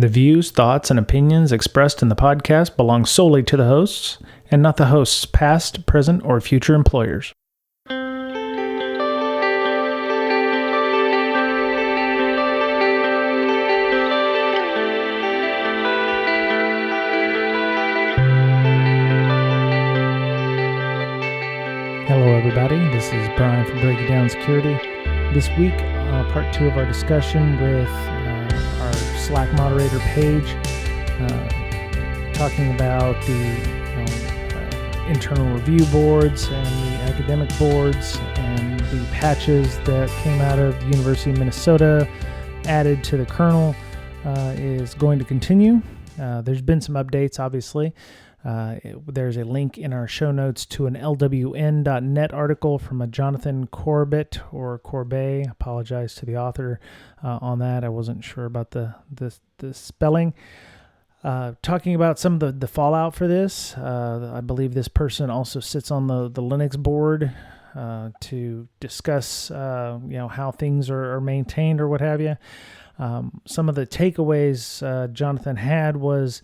The views, thoughts, and opinions expressed in the podcast belong solely to the hosts and not the host's past, present, or future employers. Hello, everybody. This is Brian from Breaking Down Security. This week, part 2 of our discussion with our Slack moderator page, talking about the internal review boards and the academic boards and the patches that came out of the University of Minnesota added to the kernel is going to continue. There's been some updates, obviously. There's a link in our show notes to an lwn.net article from a Jonathan Corbett or Corbet. Apologize to the author on that. I wasn't sure about the spelling. Talking about some of the fallout for this. I believe this person also sits on the Linux board to discuss how things are maintained or what have you. Some of the takeaways Jonathan had was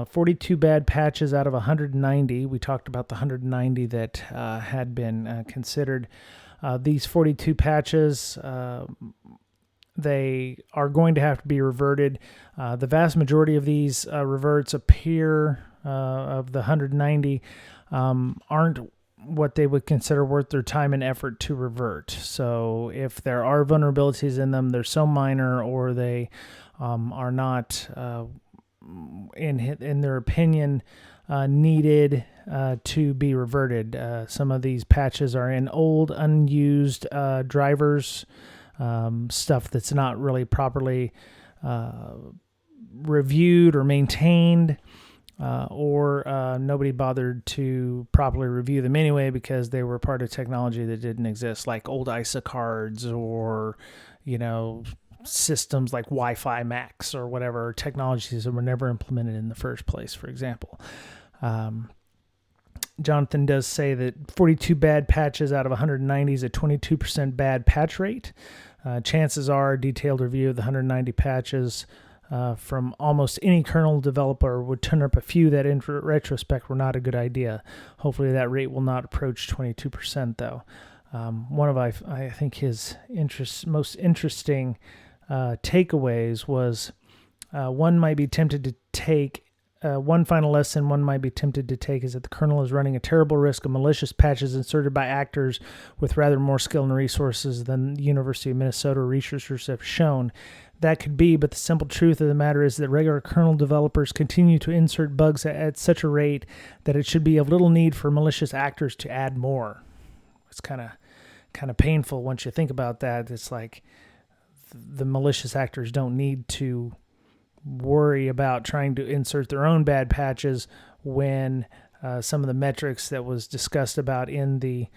42 bad patches out of 190. We talked about the 190 that had been considered. These 42 patches, they are going to have to be reverted. The vast majority of these reverts appear, of the 190, aren't what they would consider worth their time and effort to revert. So if there are vulnerabilities in them, they're so minor or they are not in their opinion, needed to be reverted. Some of these patches are in old, unused drivers, stuff that's not really properly reviewed or maintained, or nobody bothered to properly review them anyway because they were part of technology that didn't exist, like old ISA cards or, systems like Wi-Fi Max or whatever, technologies that were never implemented in the first place, for example. Jonathan does say that 42 bad patches out of 190 is a 22% bad patch rate. Chances are a detailed review of the 190 patches from almost any kernel developer would turn up a few that in retrospect were not a good idea. Hopefully that rate will not approach 22% though. One of I think his most interesting takeaways was one might be tempted to take one final lesson one might be tempted to take is that the kernel is running a terrible risk of malicious patches inserted by actors with rather more skill and resources than the University of Minnesota researchers have shown. That could be, but the simple truth of the matter is that regular kernel developers continue to insert bugs at such a rate that it should be of little need for malicious actors to add more. It's kind of painful once you think about that. It's like the malicious actors don't need to worry about trying to insert their own bad patches when some of the metrics that was discussed about in the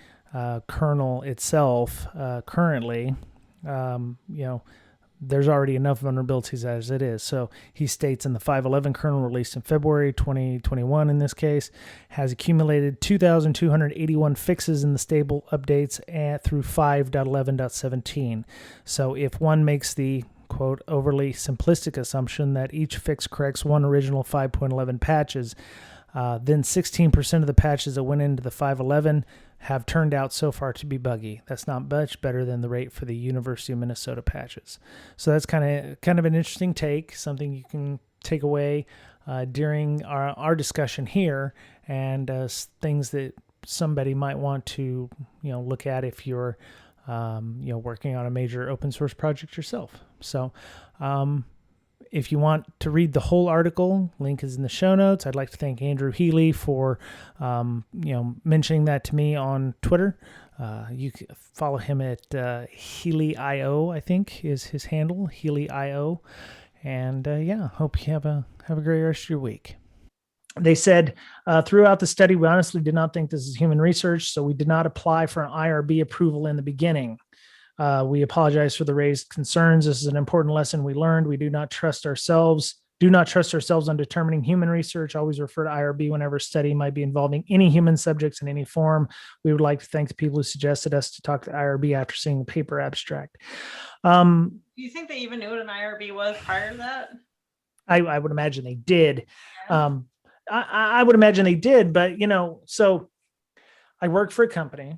kernel itself currently, there's already enough vulnerabilities as it is. So he states in the 5.11 kernel released in February 2021, in this case, has accumulated 2,281 fixes in the stable updates through 5.11.17. So if one makes the, quote, overly simplistic assumption that each fix corrects one original 5.11 patches, then 16% of the patches that went into the 5.11 have turned out so far to be buggy. That's not much better than the rate for the University of Minnesota patches. So that's kind of an interesting take, something you can take away during our discussion here, and things that somebody might want to look at if you're working on a major open source project yourself. So if you want to read the whole article, link is in the show notes. I'd like to thank Andrew Healy for, mentioning that to me on Twitter. You can follow him at Healy.io, I think is his handle, Healy.io. And hope you have a great rest of your week. They said, throughout the study, we honestly did not think this is human research, so we did not apply for an IRB approval in the beginning. We apologize for the raised concerns. This is an important lesson we learned. We do not trust ourselves on determining human research. Always refer to IRB whenever a study might be involving any human subjects in any form. We would like to thank the people who suggested us to talk to IRB after seeing the paper abstract. Do you think they even knew what an IRB was prior to that? I would imagine they did. I would imagine they did, but so I work for a company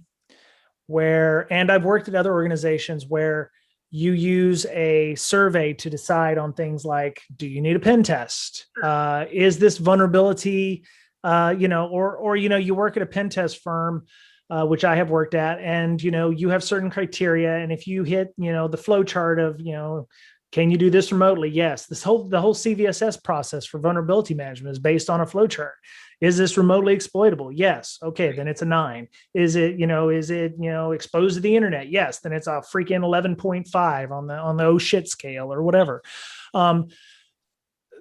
and I've worked at other organizations where you use a survey to decide on things like, do you need a pen test? Is this vulnerability, you work at a pen test firm, which I have worked at, and, you have certain criteria. And if you hit, the flow chart of, can you do this remotely? Yes. The whole CVSS process for vulnerability management is based on a flow chart. Is this remotely exploitable? Yes. Okay. Then it's a 9. Is it exposed to the internet? Yes. Then it's a freaking 11.5 on the oh shit scale or whatever.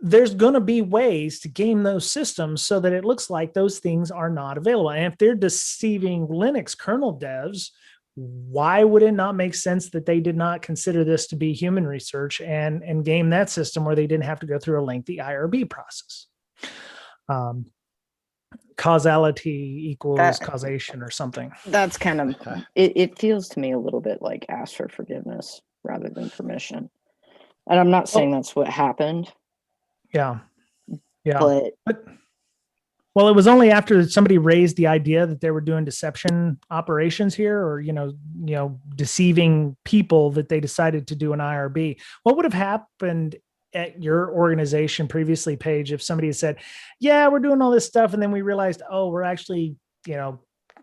There's going to be ways to game those systems so that it looks like those things are not available. And if they're deceiving Linux kernel devs, why would it not make sense that they did not consider this to be human research and game that system where they didn't have to go through a lengthy IRB process? Causality equals causation or something. That's kind of, it feels to me a little bit like ask for forgiveness rather than permission. And I'm not saying that's what happened. Yeah. But well, it was only after somebody raised the idea that they were doing deception operations here, or deceiving people, that they decided to do an IRB. What would have happened at your organization previously, Paige, if somebody had said, "Yeah, we're doing all this stuff," and then we realized, "Oh, we're actually,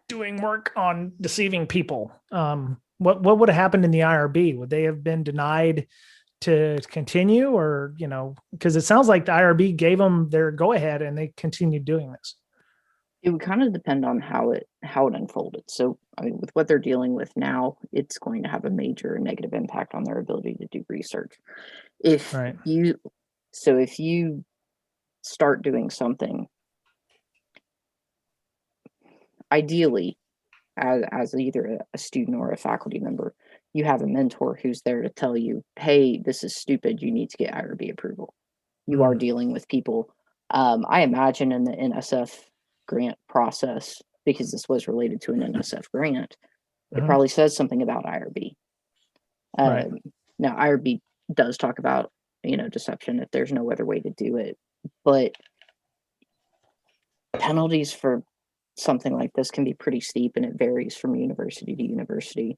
doing work on deceiving people"? What would have happened in the IRB? Would they have been denied to continue, or, because it sounds like the IRB gave them their go ahead and they continued doing this? It would kind of depend on how it unfolded. So, I mean, with what they're dealing with now, it's going to have a major negative impact on their ability to do research. If you start doing something, ideally, as either a student or a faculty member, you have a mentor who's there to tell you, hey, this is stupid, you need to get IRB approval. You are dealing with people. I imagine in the NSF grant process, because this was related to an NSF grant, it probably says something about IRB. Now, IRB does talk about, deception if there's no other way to do it, but penalties for something like this can be pretty steep, and it varies from university to university.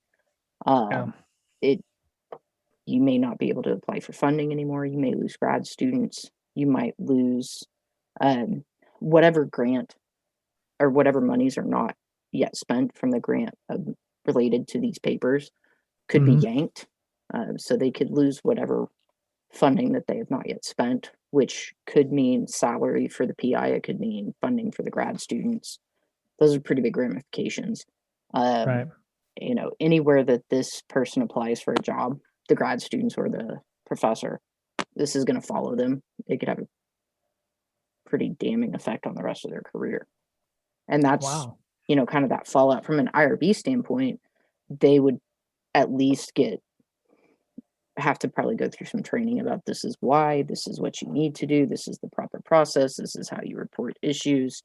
You may not be able to apply for funding anymore. You may lose grad students. You might lose whatever grant or whatever monies are not yet spent from the grant related to these papers could be yanked. So they could lose whatever funding that they have not yet spent, which could mean salary for the PI. It could mean funding for the grad students. Those are pretty big ramifications. Anywhere that this person applies for a job, the grad students or the professor, this is going to follow them. It could have a pretty damning effect on the rest of their career. And that's, kind of that fallout from an IRB standpoint. They would at least have to probably go through some training about this is why, this is what you need to do, this is the proper process, this is how you report issues.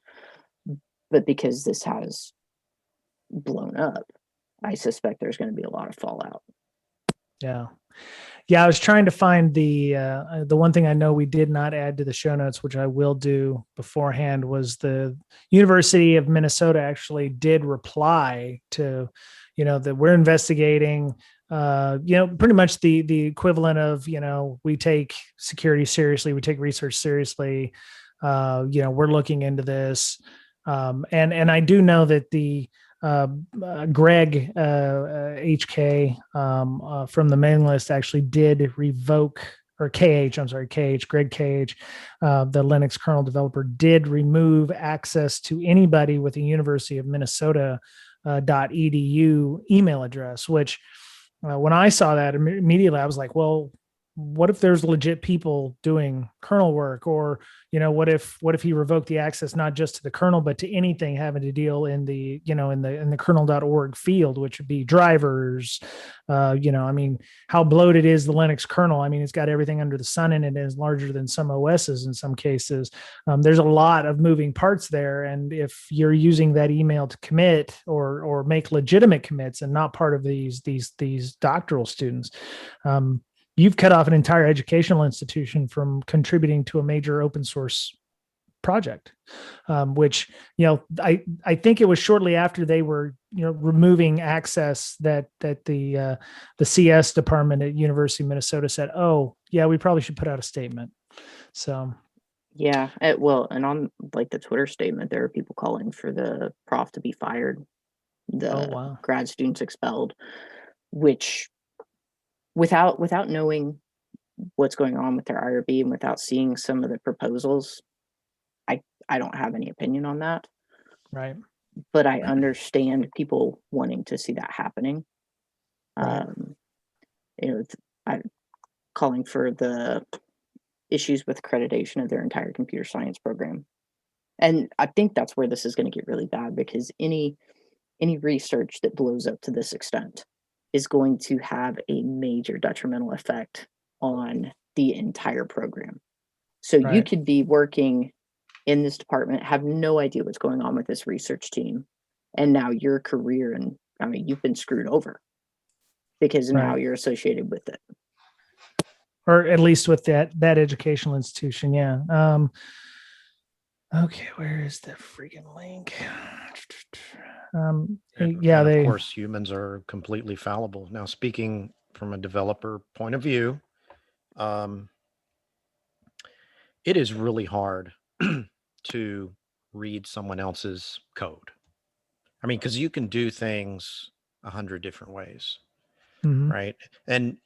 But because this has blown up, I suspect there's going to be a lot of fallout. Yeah, I was trying to find the one thing I know we did not add to the show notes, which I will do beforehand, was the University of Minnesota actually did reply to, that we're investigating, pretty much the equivalent of, we take security seriously, we take research seriously, we're looking into this. And I do know that the Greg HK from the mailing list actually did revoke, or KH, Greg KH, the Linux kernel developer, did remove access to anybody with a University of Minnesota .edu email address, which when I saw that immediately, I was like, well, what if there's legit people doing kernel work? Or, what if he revoked the access, not just to the kernel, but to anything having to deal in the, in the kernel.org field, which would be drivers, how bloated is the Linux kernel? It's got everything under the sun in it. It is larger than some OSs in some cases. There's a lot of moving parts there. And if you're using that email to commit or make legitimate commits and not part of these doctoral students, you've cut off an entire educational institution from contributing to a major open source project, which, I think it was shortly after they were, removing access that the CS department at University of Minnesota said, oh yeah, we probably should put out a statement. So Yeah, well, and on like the Twitter statement, there are people calling for the prof to be fired, oh the wow. grad students expelled, which without knowing what's going on with their IRB and without seeing some of the proposals, I I don't have any opinion on that, Right. but I understand people wanting to see that happening. Right. Um, I'm calling for the issues with accreditation of their entire computer science program. And I think that's where this is going to get really bad, because any research that blows up to this extent is going to have a major detrimental effect on the entire program. So you Right. could be working in this department, have no idea what's going on with this research team, and now your career, and I mean, you've been screwed over because now Right. you're associated with it. Or at least with that educational institution. Yeah. Okay, where is the freaking link? Yeah, and of they. course, humans are completely fallible. Now, speaking from a developer point of view, it is really hard to read someone else's code. I mean, because you can do things 100 different ways, Mhm. right? And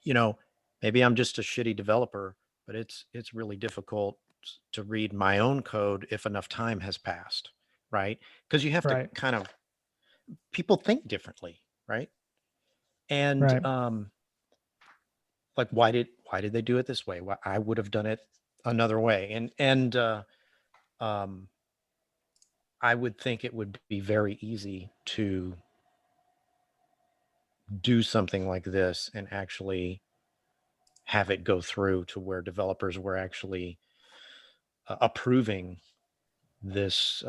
maybe I'm just a shitty developer, but it's really difficult to read my own code if enough time has passed, right? Because you have to Right. kind of, people think differently, right? And Right. like, why did they do it this way? Why I would have done it another way. And um, I would think it would be very easy to do something like this and actually have it go through to where developers were actually approving this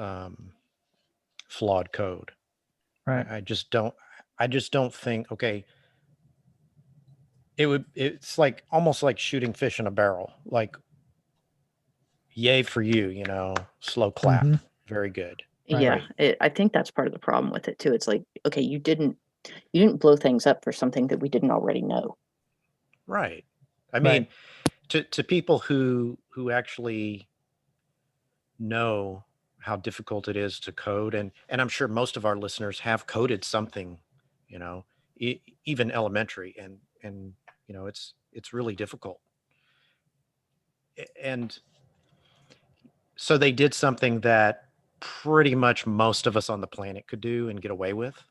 flawed code. Right. I just don't. I just don't think. Okay, It's like almost like shooting fish in a barrel. Like, yay for you. Slow clap. Mm-hmm. Very good. Right. Yeah, I think that's part of the problem with it too. It's like, okay, you didn't blow things up for something that we didn't already know. Right. I Right. mean, to people who actually know how difficult it is to code, and I'm sure most of our listeners have coded something, you know, even elementary, and it's really difficult. And so they did something that pretty much most of us on the planet could do and get away with,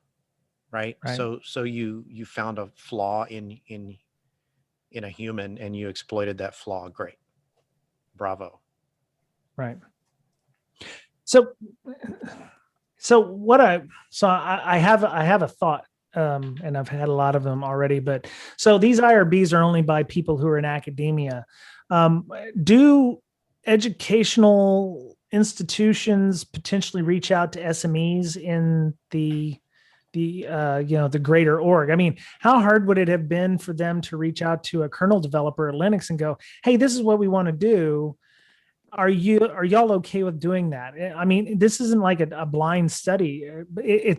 right? Right. So you found a flaw in a human and you exploited that flaw. Great. Bravo. Right. So, I have a thought, and I've had a lot of them already. But so these IRBs are only by people who are in academia. Do educational institutions potentially reach out to SMEs in the greater org? I mean, how hard would it have been for them to reach out to a kernel developer at Linux and go, "Hey, this is what we want to do. Are y'all okay with doing that?" I mean, this isn't like a blind study.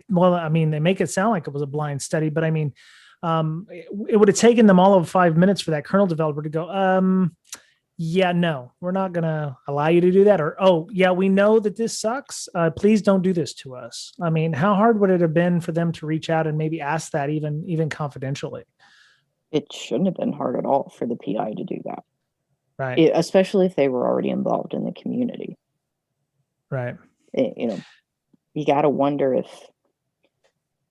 Well, I mean, they make it sound like it was a blind study, but I mean, it would have taken them all of 5 minutes for that kernel developer to go, yeah, no, we're not going to allow you to do that. Or, oh, yeah, we know that this sucks. Please don't do this to us. I mean, how hard would it have been for them to reach out and maybe ask that even confidentially? It shouldn't have been hard at all for the PI to do that, Right. especially if they were already involved in the community. Right. You got to wonder if,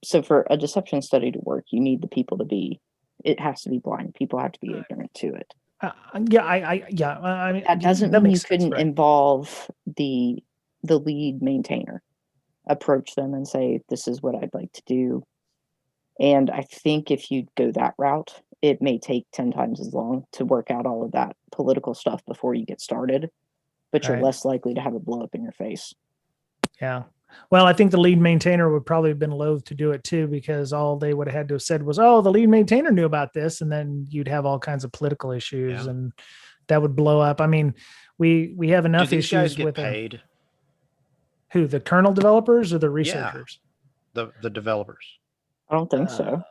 so for a deception study to work, you need the people to be, it has to be blind. People have to be ignorant to it. Yeah, I mean, That doesn't that mean you makes sense, couldn't right? involve the lead maintainer, approach them and say, this is what I'd like to do. And I think if you go that route, it may take 10 times as long to work out all of that political stuff before you get started, but you're Right. less likely to have it blow up in your face. Yeah. Well, I think the lead maintainer would probably have been loath to do it too, because all they would have had to have said was, "Oh, the lead maintainer knew about this," and then you'd have all kinds of political issues, Yeah. and that would blow up. I mean, we have Do enough these guys issues get with them. paid? Who, the kernel developers or the Yeah, researchers? the developers. I don't think so.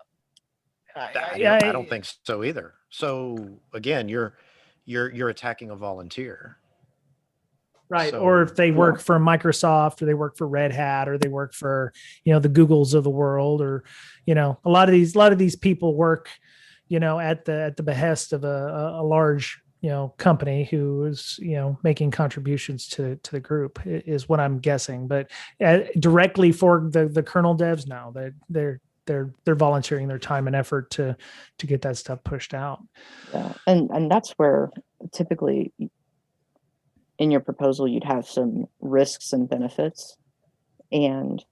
I don't think so either. So again, you're attacking a volunteer. Right. So, Or if they Yeah. work for Microsoft, or they work for Red Hat, or they work for, the Googles of the world, or, a lot of these people work, at the behest of a large, company who is, making contributions to the group, is what I'm guessing. But directly for the kernel devs, no, they're volunteering their time and effort to get that stuff pushed out. Yeah, and that's where typically in your proposal you'd have some risks and benefits. And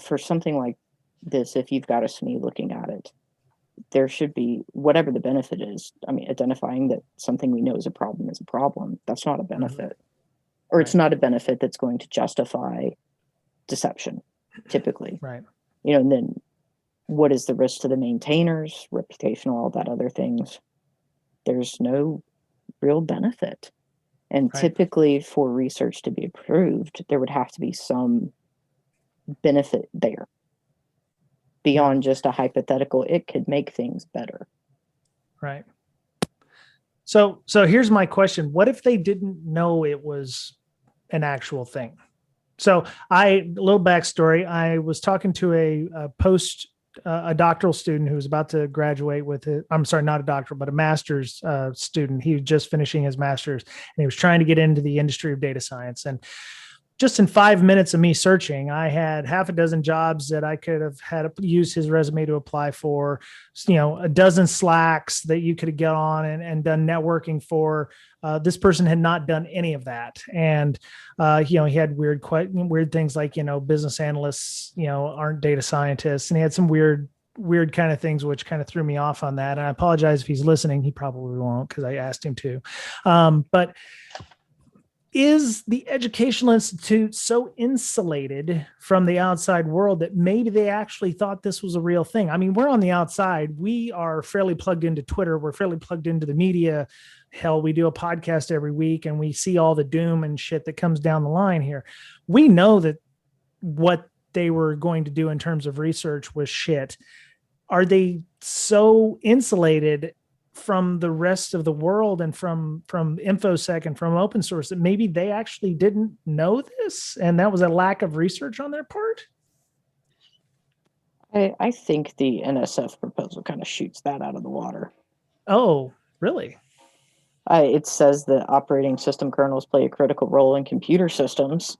for something like this, if you've got a SME looking at it, there should be whatever the benefit is. I mean, identifying that something we know is a problem is a problem. That's not a benefit, or it's Right. not a benefit that's going to justify deception, typically. Right. And then what is the risk to the maintainers, reputational, all that other things? There's no real benefit. And Right. typically for research to be approved, there would have to be some benefit there. Beyond just a hypothetical, it could make things better. Right. So here's my question. What if they didn't know it was an actual thing? So a little backstory. I was talking to a doctoral student who was about to graduate with it. I'm sorry, not a doctoral, but a master's student. He was just finishing his master's, and he was trying to get into the industry of data science. And just in 5 minutes of me searching, I had half a dozen jobs that I could have had used his resume to apply for, a dozen Slacks that you could get on and done networking for. This person had not done any of that. And, he had weird things like, business analysts, aren't data scientists. And he had some weird kind of things, which kind of threw me off on that. And I apologize if he's listening. He probably won't, because I asked him to. But is the educational institute so insulated from the outside world that maybe they actually thought this was a real thing? I mean, we're on the outside. We are fairly plugged into Twitter. We're fairly plugged into the media. Hell, we do a podcast every week, and we see all the doom and shit that comes down the line here. We know that what they were going to do in terms of research was shit. Are they so insulated from the rest of the world and from InfoSec and from open source that maybe they actually didn't know this, and that was a lack of research on their part? I think the NSF proposal kind of shoots that out of the water. Oh, really? It says that operating system kernels play a critical role in computer systems.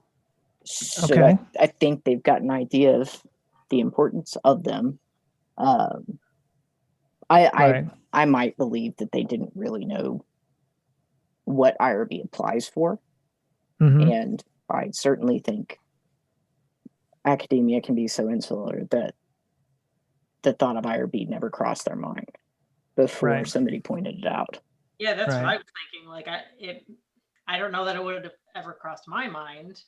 So Okay. I think they've got an idea of the importance of them. Right. I might believe that they didn't really know what IRB applies for. Mhm. And I certainly think academia can be so insular that the thought of IRB never crossed their mind before Right. somebody pointed it out. Yeah, that's what Right. I was thinking. Like, I don't know that it would have ever crossed my mind,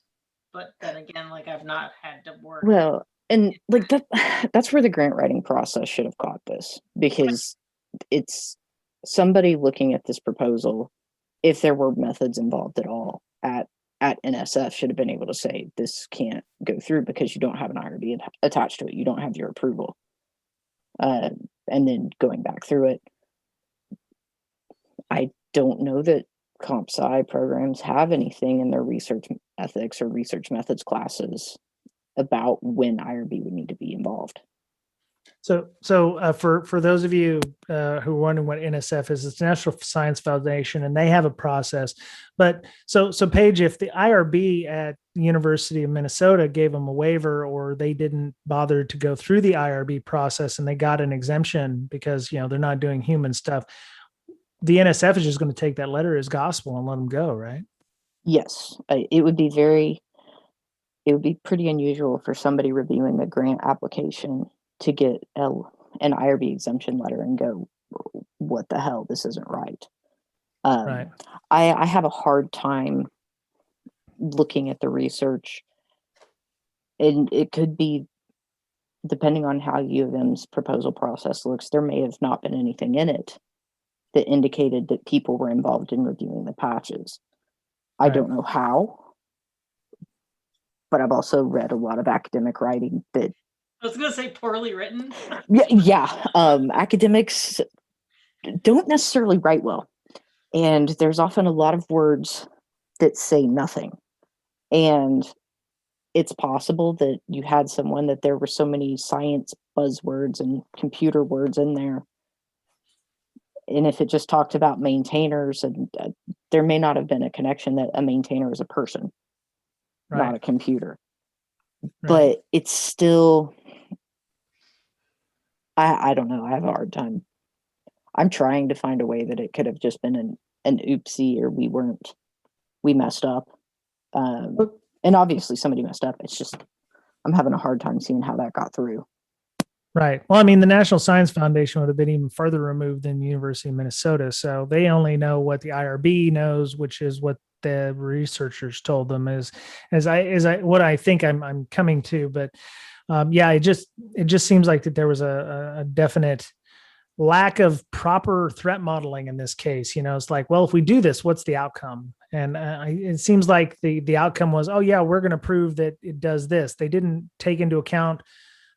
but then again, like, I've not had to work. Well, and like that's where the grant writing process should have caught this, because it's somebody looking at this proposal, if there were methods involved at all at NSF, should have been able to say this can't go through because you don't have an IRB attached to it. You don't have your approval. And then going back through it, I don't know that comp sci programs have anything in their research ethics or research methods classes about when IRB would need to be involved. So for those of you who are wondering what NSF is, it's National Science Foundation, and they have a process. But so Paige, if the IRB at the University of Minnesota gave them a waiver, or they didn't bother to go through the IRB process and they got an exemption because they're not doing human stuff, the NSF is just going to take that letter as gospel and let them go, right? Yes, it would be pretty unusual for somebody reviewing a grant application to get an IRB exemption letter and go, what the hell, this isn't right. Right. I have a hard time looking at the research And it could be, depending on how U of M's proposal process looks, there may have not been anything in it that indicated that people were involved in reviewing the patches. I Right. don't know how, but I've also read a lot of academic writing that, I was gonna say poorly written. academics don't necessarily write well. And there's often a lot of words that say nothing. And it's possible that you had someone that there were so many science buzzwords and computer words in there. And if it just talked about maintainers, and there may not have been a connection that a maintainer is a person, not a computer. Right. But it's still, I don't know. I have a hard time. I'm trying to find a way that it could have just been an oopsie, or we messed up. And obviously somebody messed up. It's just, I'm having a hard time seeing how that got through. Right. Well, I mean, the National Science Foundation would have been even further removed than the University of Minnesota. So they only know what the IRB knows, which is what the researchers told them what I think I'm coming to. But it just seems like that there was a definite lack of proper threat modeling in this case. It's like, well, if we do this, what's the outcome? And it seems like the outcome was, oh yeah, we're going to prove that it does this. They didn't take into account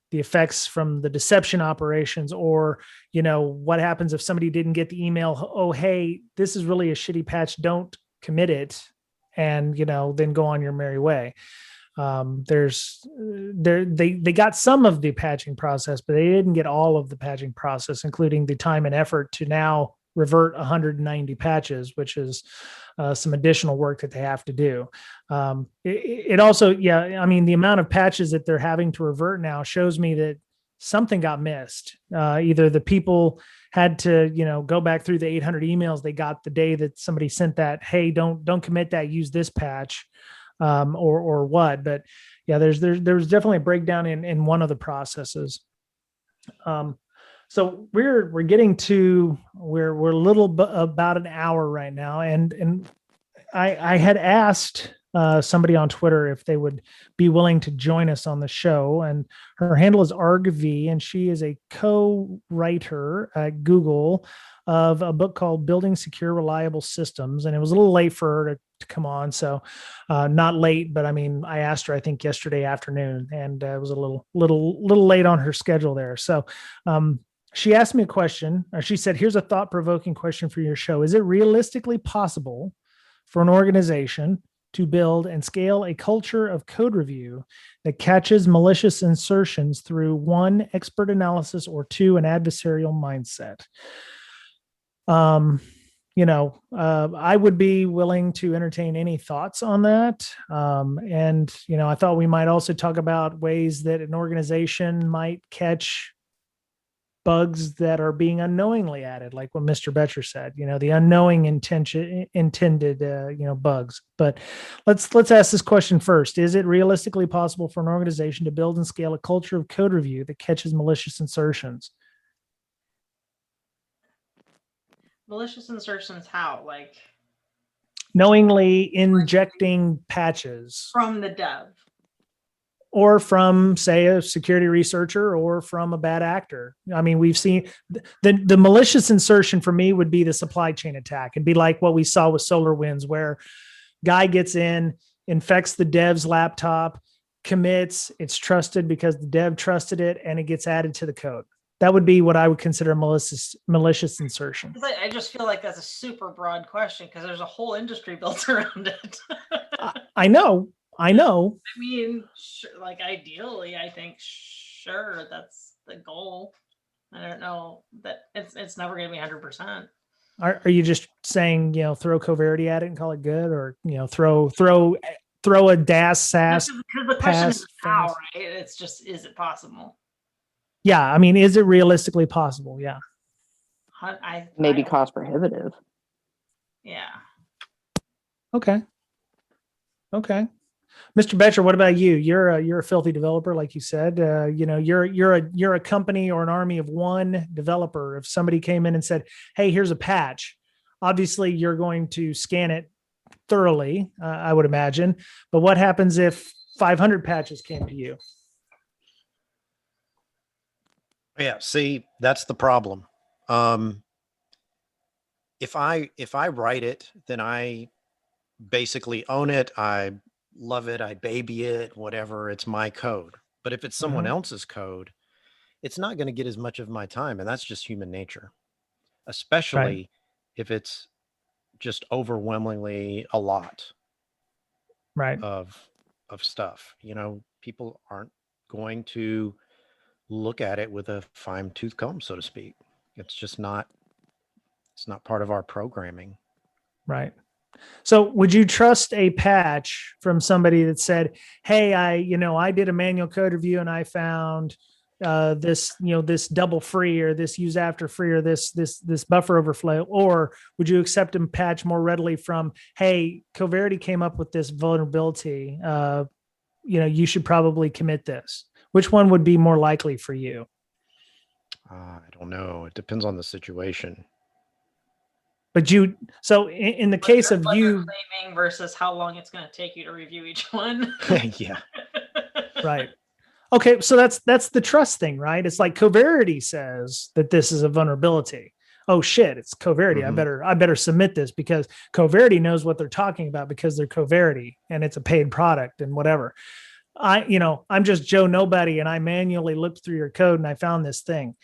the effects from the deception operations, or, what happens if somebody didn't get the email, oh, hey, this is really a shitty patch, don't commit it, and, then go on your merry way. They got some of the patching process, but they didn't get all of the patching process, including the time and effort to now revert 190 patches, which is some additional work that they have to do. It also, the amount of patches that they're having to revert now shows me that something got missed. Either the people had to, go back through the 800 emails they got the day that somebody sent that, hey, don't commit that, use this patch. Or what, but yeah, there's definitely a breakdown in one of the processes. So we're getting to we're a little about an hour right now, and I had asked somebody on Twitter if they would be willing to join us on the show, and her handle is ArgV, and she is a co-writer at Google of a book called Building Secure Reliable Systems. And it was a little late for her to come on. So not late, but I asked her, I think yesterday afternoon, and it was a little late on her schedule there. So she asked me a question, or she said, here's a thought-provoking question for your show. Is it realistically possible for an organization to build and scale a culture of code review that catches malicious insertions through 1, expert analysis, or 2, an adversarial mindset? I would be willing to entertain any thoughts on that. And I thought we might also talk about ways that an organization might catch bugs that are being unknowingly added, like what Mr. Betcher said, the unknowing intended bugs. But let's ask this question first. Is it realistically possible for an organization to build and scale a culture of code review that catches malicious insertions? Malicious insertions, how? Like knowingly injecting patches from the dev, or from, say, a security researcher, or from a bad actor. We've seen the malicious insertion for me would be the supply chain attack, and be like what we saw with SolarWinds, where guy gets in, infects the dev's laptop, commits, it's trusted because the dev trusted it, and it gets added to the code. That would be what I would consider malicious insertion. I just feel like that's a super broad question, because there's a whole industry built around it. I know. Like ideally, I think, sure, that's the goal. I don't know that it's never going to be 100%. Are you just saying, throw Coverity at it and call it good, or, throw a DAS SaaS? Because the question is how, right? It's just, is it possible? Yeah. Is it realistically possible? Yeah. Maybe cost prohibitive. Yeah. Okay. Mr. Betcher, what about you? You're a filthy developer, like you said. You're a company or an army of one developer. If somebody came in and said, "Hey, here's a patch," obviously you're going to scan it thoroughly, I would imagine. But what happens if 500 patches came to you. Yeah, see, that's the problem. If I write it, then I basically own it. I love it. I baby it, whatever. It's my code. But if it's someone else's code, it's not going to get as much of my time. And that's just human nature, especially if it's just overwhelmingly a lot Right. of stuff. You know, people aren't going to look at it with a fine-tooth comb, so to speak. It's just not, it's not part of our programming. Right. So would you trust a patch from somebody that said, hey, I did a manual code review and I found this, this double free or this use after free or this buffer overflow? Or would you accept a patch more readily from, hey, Coverity came up with this vulnerability. You should probably commit this. Which one would be more likely for you? I don't know. It depends on the situation. But so in the case of you claiming versus how long it's going to take you to review each one. Yeah. Right. Okay. So that's the trust thing, right? It's like Coverity says that this is a vulnerability. Oh shit, it's Coverity. I better submit this because Coverity knows what they're talking about because they're Coverity and it's a paid product and whatever. I'm just Joe Nobody and I manually looked through your code and I found this thing.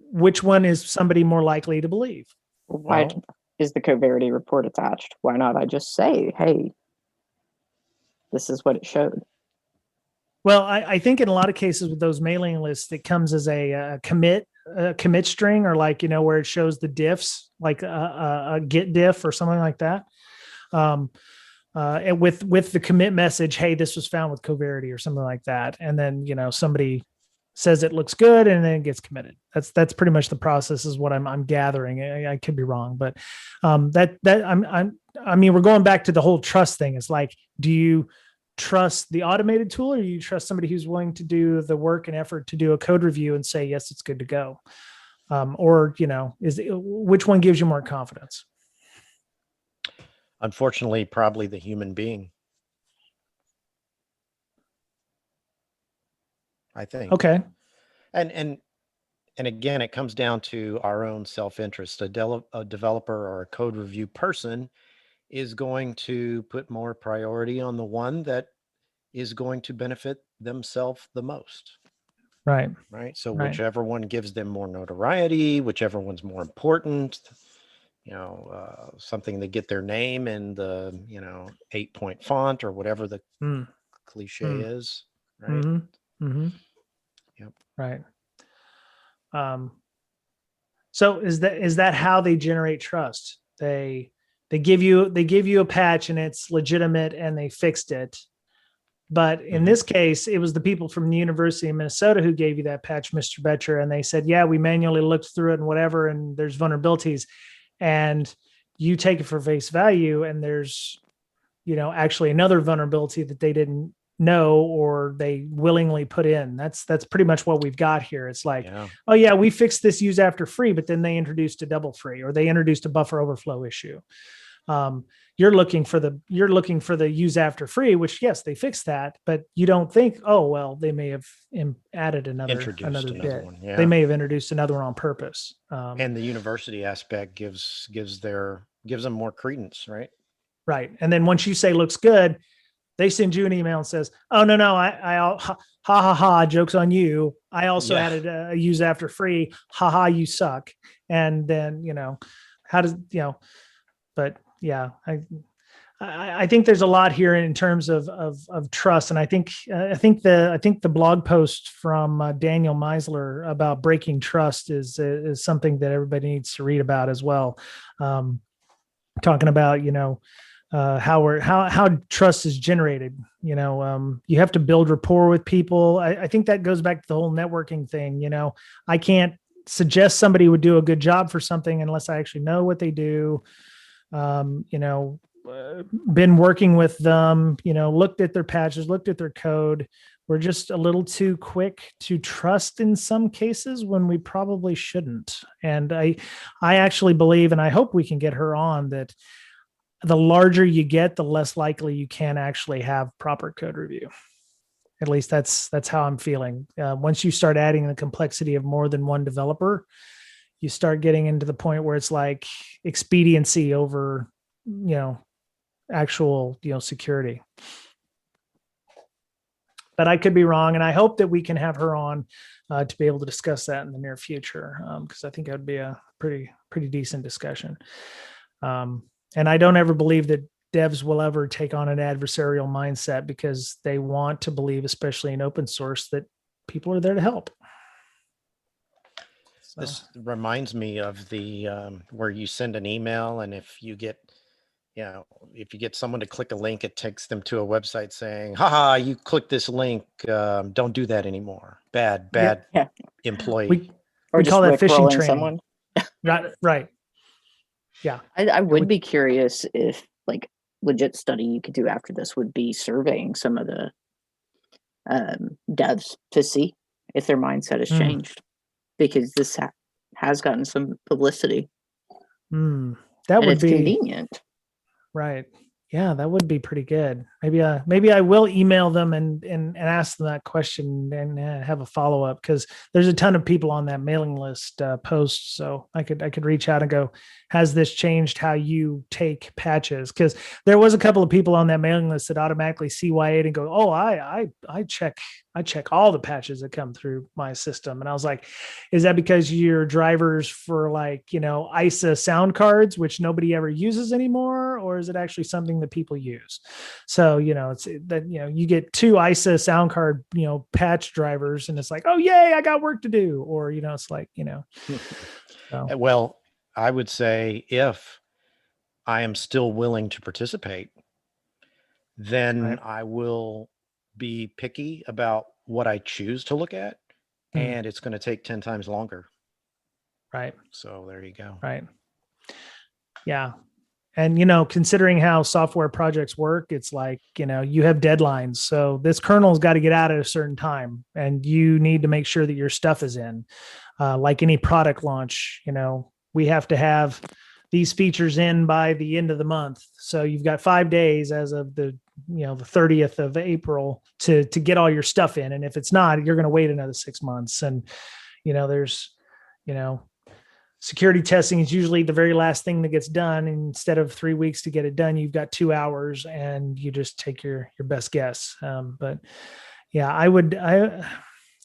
Which one is somebody more likely to believe? Why is the Coverity report attached? Why not I just say, hey, this is what it showed? Well, I think in a lot of cases with those mailing lists, it comes as a commit string or where it shows the diffs, like a git diff or something like that. And with the commit message, hey, this was found with Coverity or something like that. And then, somebody says it looks good and then it gets committed. That's pretty much the process is what I'm gathering. I could be wrong, but we're going back to the whole trust thing. It's like, do you trust the automated tool or do you trust somebody who's willing to do the work and effort to do a code review and say, yes, it's good to go? Which one gives you more confidence? Unfortunately, probably the human being. I think. Okay. And again, it comes down to our own self-interest. A developer or a code review person is going to put more priority on the one that is going to benefit themselves the most. Right. Right. So Right. whichever one gives them more notoriety, whichever one's more important, something to get their name in the, 8-point font or whatever the cliche is. Right. Yep. Right. So is that how they generate trust? They give you a patch and it's legitimate and they fixed it. But in this case, it was the people from the University of Minnesota who gave you that patch, Mr. Betcher, and they said, yeah, we manually looked through it and whatever, and there's vulnerabilities, and you take it for face value, and there's, actually another vulnerability that they didn't know or they willingly put in. That's pretty much what we've got here. It's like, oh yeah, we fixed this use after free, but then they introduced a double free or they introduced a buffer overflow issue. You're looking for the use after free, which yes, they fixed that, but you don't think, oh, well, they may have added another bit. One. Yeah. They may have introduced another one on purpose. And the university aspect gives them more credence, right? Right. And then once you say looks good, they send you an email and says, oh, no, ha, joke's on you. I also added a use after free. Ha, you suck. And then, how does, but yeah, I think there's a lot here in terms of trust. And I think the blog post from Daniel Meisler about breaking trust is something that everybody needs to read about as well. Talking about, how trust is generated. You have to build rapport with people. I think that goes back to the whole networking thing. I can't suggest somebody would do a good job for something unless I actually know what they do. Been working with them, looked at their patches, looked at their code. We're just a little too quick to trust in some cases when we probably shouldn't. And I actually believe, and I hope we can get her on, that the larger you get, the less likely you can actually have proper code review. At least that's how I'm feeling. Once you start adding the complexity of more than one developer, you start getting into the point where it's like expediency over, actual, security. But I could be wrong, and I hope that we can have her on to be able to discuss that in the near future, because I think that would be a pretty decent discussion. And I don't ever believe that devs will ever take on an adversarial mindset, because they want to believe, especially in open source, that people are there to help. So. This reminds me of the where you send an email, and if you get someone to click a link, it takes them to a website saying, haha, you clicked this link, don't do that anymore. Bad Yeah. employee. Or we just call that phishing rickrolling training. someone. Right. Yeah. I would be curious if like legit study you could do after this would be surveying some of the devs to see if their mindset has changed, because this has gotten some publicity. That and would it's be convenient. right. Yeah, that would be pretty good. Maybe I will email them and ask them that question and have a follow up, because there's a ton of people on that mailing list post. So I could reach out and go, has this changed how you take patches? Because there was a couple of people on that mailing list that automatically CYA'd and go, oh, I check all the patches that come through my system. And I was like, is that because your drivers for ISA sound cards, which nobody ever uses anymore, or is it actually something that people use? So it's that you get 2 ISA sound card patch drivers, and it's like, oh yay, I got work to do, or it's like so. Well, I would say if I am still willing to participate, then Right. I will be picky about what I choose to look at, and it's going to take 10 times longer. Right. So there you go. Right. Yeah. And, considering how software projects work, it's like, you have deadlines. So this kernel's got to get out at a certain time, and you need to make sure that your stuff is in. Like any product launch, we have to have these features in by the end of the month. So you've got 5 days as of the 30th of April to get all your stuff in. And if it's not, you're going to wait another 6 months. And, there's, security testing is usually the very last thing that gets done. And instead of 3 weeks to get it done, you've got 2 hours, and you just take your best guess. But yeah,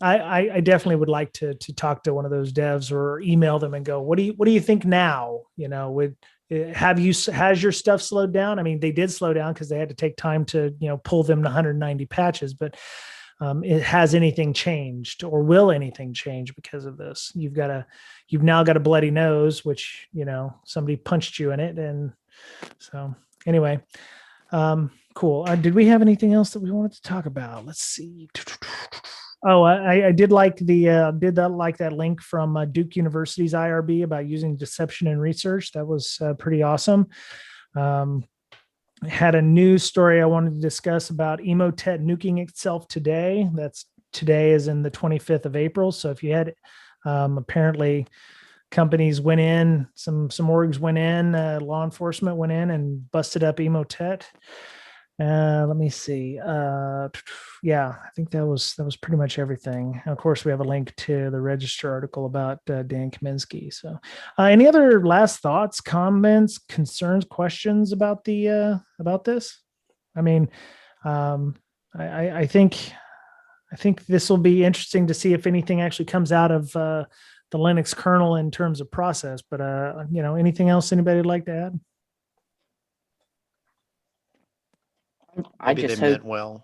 I definitely would like to talk to one of those devs or email them and go, what do you think now? Has your stuff slowed down? I mean, they did slow down because they had to take time to, pull them to 190 patches, but has anything changed, or will anything change because of this? You've now got a bloody nose, which, somebody punched you in it. And so anyway, cool. Did we have anything else that we wanted to talk about? Let's see. Oh, I did like that link from Duke University's IRB about using deception in research. That was pretty awesome. Had a news story I wanted to discuss about Emote nuking itself today. Today is in the 25th of April. So if you had, apparently companies went in, some orgs went in, law enforcement went in and busted up Emote. Let me see. Yeah, I think that was pretty much everything. And of course, we have a link to the Register article about Dan Kaminsky. So, any other last thoughts, comments, concerns, questions about this? I mean, I think this will be interesting to see if anything actually comes out of the Linux kernel in terms of process. But anything else anybody would like to add? Maybe they meant well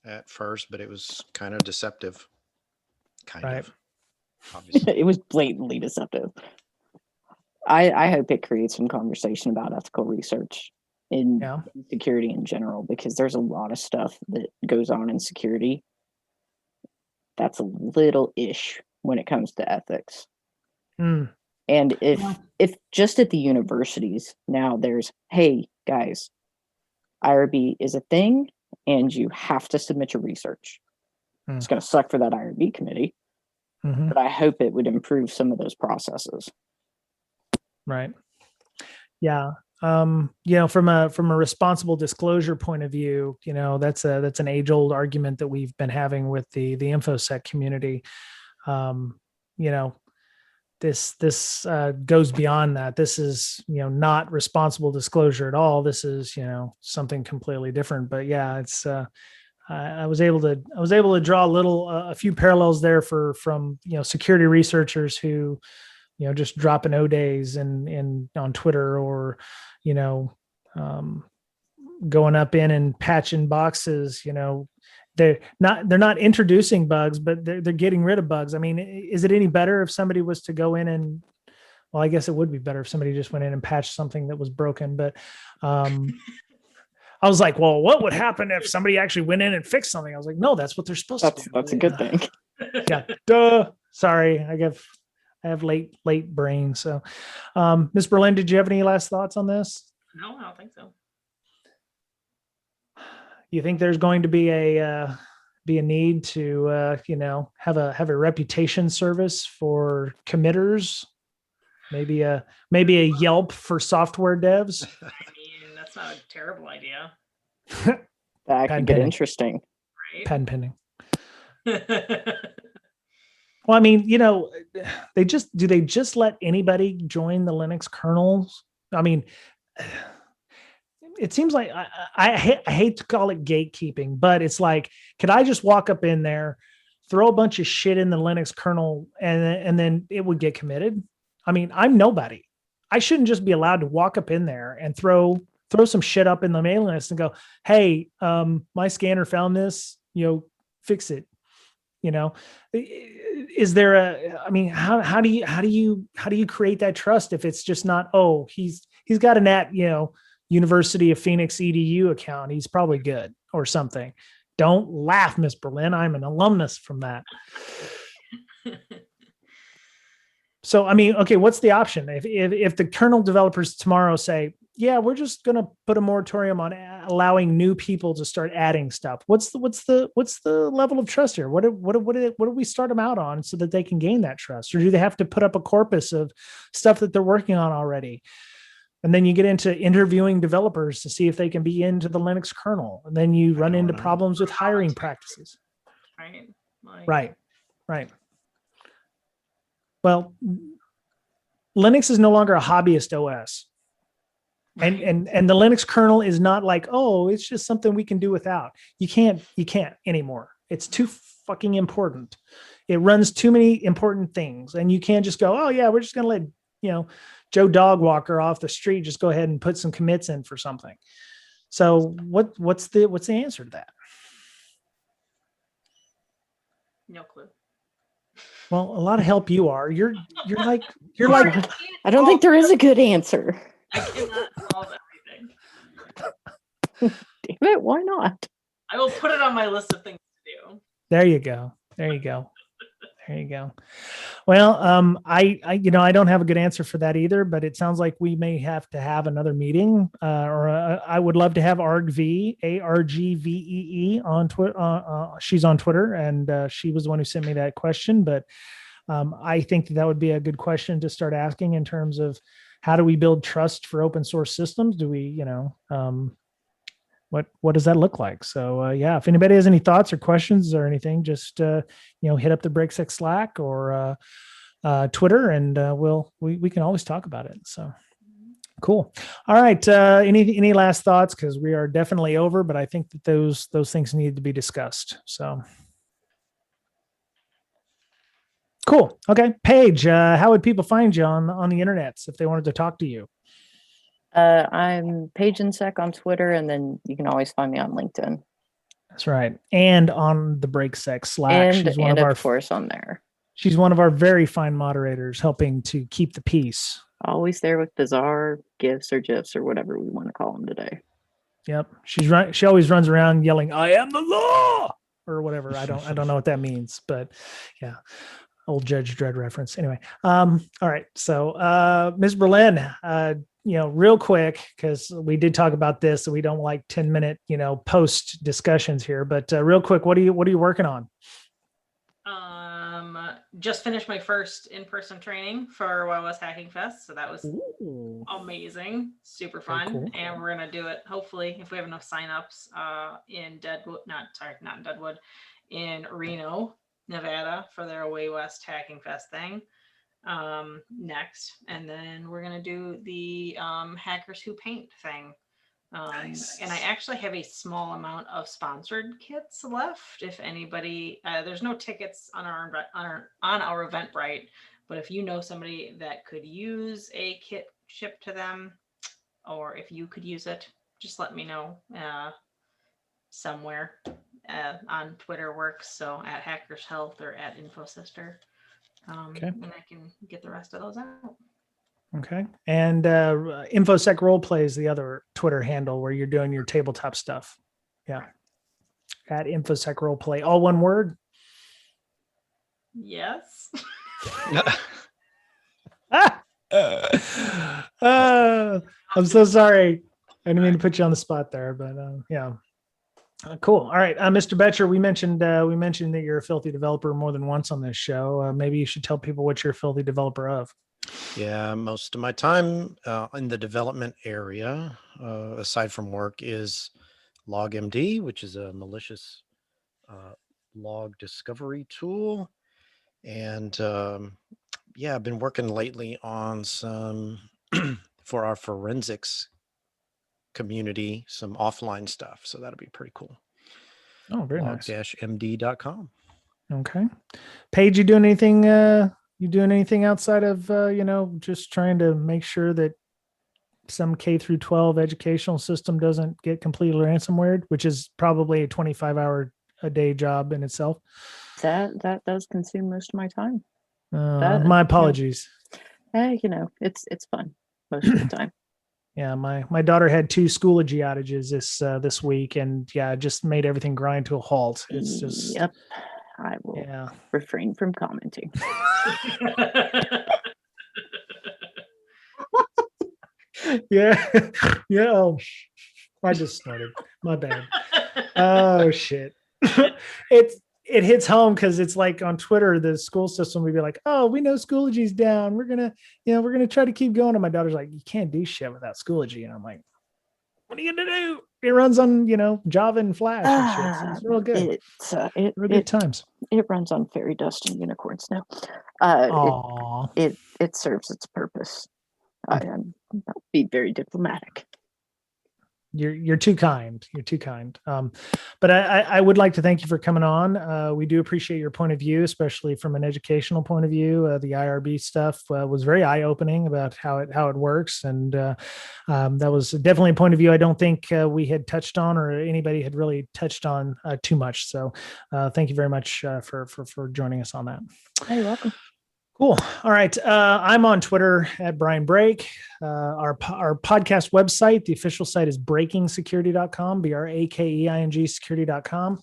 at first, but it was kind of deceptive. Obviously. It was blatantly deceptive. I hope it creates some conversation about ethical research in security in general, because there's a lot of stuff that goes on in security that's a little ish when it comes to ethics. And if just at the universities now there's, hey guys, IRB is a thing, and you have to submit your research. It's going to suck for that IRB committee, but I hope it would improve some of those processes. Right. Yeah. from a responsible disclosure point of view, that's an age old argument that we've been having with the InfoSec community. You know, this goes beyond that. This is, not responsible disclosure at all. This is, something completely different. But yeah, it's I was able to draw a few parallels there from security researchers who just dropping O days and on Twitter, or going up in and patching boxes. They're not introducing bugs, but they're getting rid of bugs. I mean, is it any better if somebody was to go in and, well, I guess it would be better if somebody just went in and patched something that was broken. But I was like, well, what would happen if somebody actually went in and fixed something? I was like, no, that's what they're supposed to do. That's a good thing. Yeah. Duh. Sorry. I have late brain. So, Ms. Berlin, did you have any last thoughts on this? No, I don't think so. You think there's going to be a need to have a reputation service for committers, maybe a Yelp for software devs? I mean, that's not a terrible idea, That could get interesting. right? Patent pending. Well, I mean, they just let anybody join the Linux kernels? I mean, it seems like I hate to call it gatekeeping, but it's like, could I just walk up in there, throw a bunch of shit in the Linux kernel, and then it would get committed? I mean, I'm nobody. I shouldn't just be allowed to walk up in there and throw some shit up in the mailing list and go, hey, my scanner found this, fix it. Is there how do you create that trust if it's just not, oh, he's got an University of Phoenix EDU account, he's probably good or something. Don't laugh, Miss Berlin. I'm an alumnus from that. So, I mean, okay, what's the option? If the kernel developers tomorrow say, yeah, we're just going to put a moratorium on allowing new people to start adding stuff. What's the level of trust here? What do we start them out on so that they can gain that trust? Or do they have to put up a corpus of stuff that they're working on already? And then you get into interviewing developers to see if they can be into the Linux kernel. And then you run into problems with hiring practices. Right. Right. Well, Linux is no longer a hobbyist OS. Right. And the Linux kernel is not like, oh, it's just something we can do without. You can't anymore. It's too fucking important. It runs too many important things. And you can't just go, oh yeah, we're just going to let, Joe Dog Walker off the street just go ahead and put some commits in for something. So what's the answer to that? No clue. Well, a lot of help you are. You're like I don't think there is a good answer. I cannot solve everything. Damn it, why not? I will put it on my list of things to do. There you go. Well, I don't have a good answer for that either, but it sounds like we may have to have another meeting, I would love to have ArgVee, ARGVEE on Twitter. She's on Twitter, and she was the one who sent me that question. But I think that would be a good question to start asking in terms of how do we build trust for open source systems? Do we, what does that look like? So yeah, if anybody has any thoughts or questions or anything, just hit up the BreakSec Slack or Twitter, and we can always talk about it. So cool. All right. Any last thoughts? Because we are definitely over, but I think that those things need to be discussed. So cool. Okay, Paige, how would people find you on the internet if they wanted to talk to you? I'm PageInsec on Twitter, and then you can always find me on LinkedIn. That's right. And on the BreakSec Slack. And of course on there. She's one of our very fine moderators helping to keep the peace. Always there with bizarre GIFs or GIFs or whatever we want to call them today. Yep. She always runs around yelling, "I am the law," or whatever. I don't know what that means, but yeah. Old Judge Dredd reference. Anyway. All right. So Ms. Berlin, real quick, because we did talk about this, so we don't like 10-minute, post discussions here, but real quick, what are you working on? just finished my first in-person training for Wild Hacking Fest, so that was Ooh. amazing, super Very fun. cool. And we're gonna do it hopefully if we have enough signups in Deadwood, not in Deadwood, in Reno, Nevada for their Way West Hacking Fest thing next. And then we're gonna do the Hackers Who Paint thing. Nice. And I actually have a small amount of sponsored kits left. If anybody, there's no tickets on our Eventbrite, but if you know somebody that could use a kit shipped to them, or if you could use it, just let me know somewhere. On Twitter works, so at Hackers Health or at InfoSister, Okay. and I can get the rest of those out. Okay. And InfoSec Roleplay is the other Twitter handle where you're doing your tabletop stuff. Yeah. At InfoSec Roleplay. All one word? Yes. I'm so sorry. I didn't mean to put you on the spot there, but yeah. Cool. All right. Mr. Betcher, we mentioned that you're a filthy developer more than once on this show. Maybe you should tell people what you're a filthy developer of. Yeah, most of my time in the development area, aside from work, is LogMD, which is a malicious log discovery tool. And yeah, I've been working lately on some, for our forensics community, some offline stuff. So that'll be pretty cool. Oh, very nice. Log-md.com. Okay. Paige, you doing anything? You doing anything outside of just trying to make sure that some K through 12 educational system doesn't get completely ransomware, which is probably a 25-hour a day job in itself? That does consume most of my time. My apologies. It's fun most of the time. Yeah, my daughter had 2 Schoology outages this week, and yeah, it just made everything grind to a halt. It's just Yep. I will refrain from commenting. Yeah. Oh, I just snorted. My bad. Oh shit. It hits home because it's like on Twitter, the school system would be like, "Oh, we know Schoology's down. We're gonna try to keep going." And my daughter's like, "You can't do shit without Schoology." And I'm like, "What are you gonna do?" It runs on Java and Flash and shit. So it's real good. Real good times. It runs on fairy dust and unicorns now. It serves its purpose. I'm be very diplomatic. You're too kind. You're too kind. But I would like to thank you for coming on. We do appreciate your point of view, especially from an educational point of view. The IRB stuff was very eye-opening about how it works, and that was definitely a point of view I don't think we had touched on, or anybody had really touched on too much. So thank you very much for joining us on that. You're welcome. Cool. All right. I'm on Twitter at Brian Brake. Our podcast website, the official site is breakingsecurity.com, BRAKEING security.com.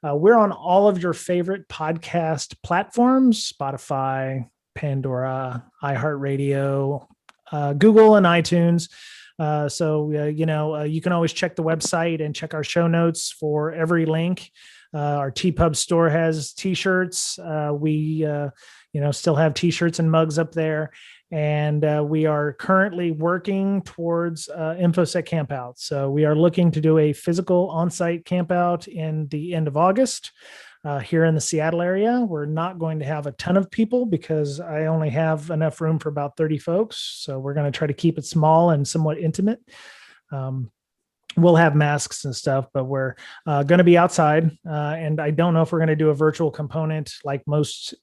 We're on all of your favorite podcast platforms, Spotify, Pandora, iHeartRadio, Google, and iTunes. So you can always check the website and check our show notes for every link. Our TPub store has t-shirts. We still have t-shirts and mugs up there. And we are currently working towards InfoSec Campout. So we are looking to do a physical on-site campout in the end of August here in the Seattle area. We're not going to have a ton of people because I only have enough room for about 30 folks. So we're going to try to keep it small and somewhat intimate. We'll have masks and stuff, but we're going to be outside. And I don't know if we're going to do a virtual component like most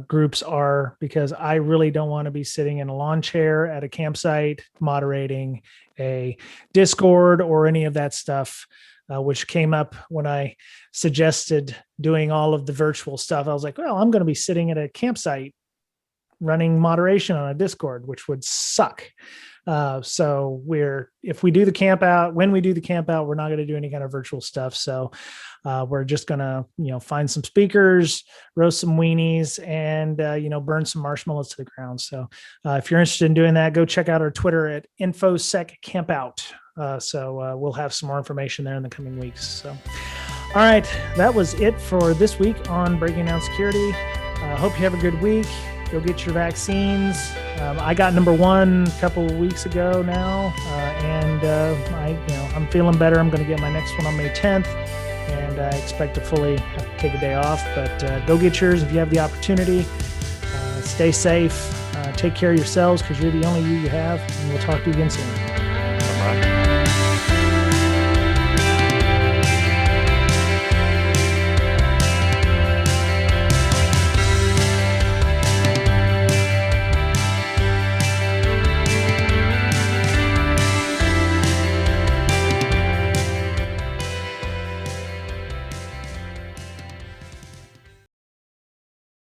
groups are, because I really don't want to be sitting in a lawn chair at a campsite moderating a Discord or any of that stuff, which came up when I suggested doing all of the virtual stuff. I was like, well, I'm going to be sitting at a campsite running moderation on a Discord, which would suck. So if we do the camp out, when we do the camp out, we're not going to do any kind of virtual stuff. So we're just going to, find some speakers, roast some weenies, and, burn some marshmallows to the ground. So if you're interested in doing that, go check out our Twitter at InfoSec Campout. So we'll have some more information there in the coming weeks. So, all right, that was it for this week on Breaking Down Security. Hope you have a good week. Go get your vaccines. I got number 1 a couple of weeks ago now, and I'm feeling better. I'm going to get my next one on May 10th, and I expect to fully take a day off. But go get yours if you have the opportunity. Stay safe. Take care of yourselves because you're the only you have. And we'll talk to you again soon. Bye-bye.